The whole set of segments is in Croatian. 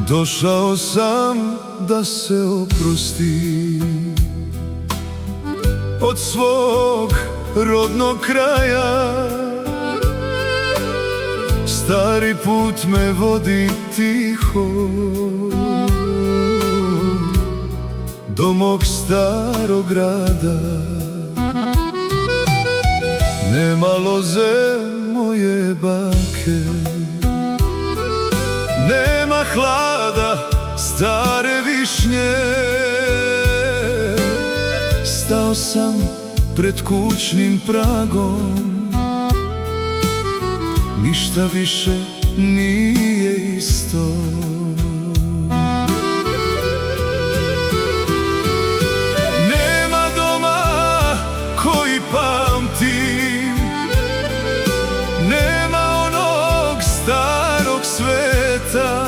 Došao sam da se oprostim od svog rodnog kraja. Stari put me vodi tiho do mog starog grada. Nema loze moje bake, nema hlada stare višnje. Stao sam pred kućnim pragom, ništa više nije isto. Nema doma koji pamtim, nema onog starog sveta.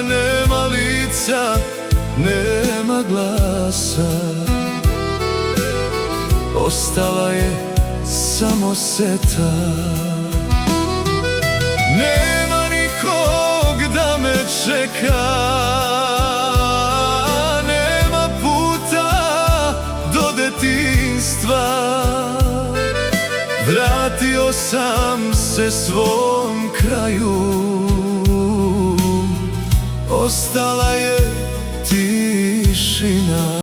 Nema lica, nema glasa, ostala je samo seta. Nema nikog da me čeka, nema puta do detinjstva. Vratio sam se svom kraju, ostala je tišina.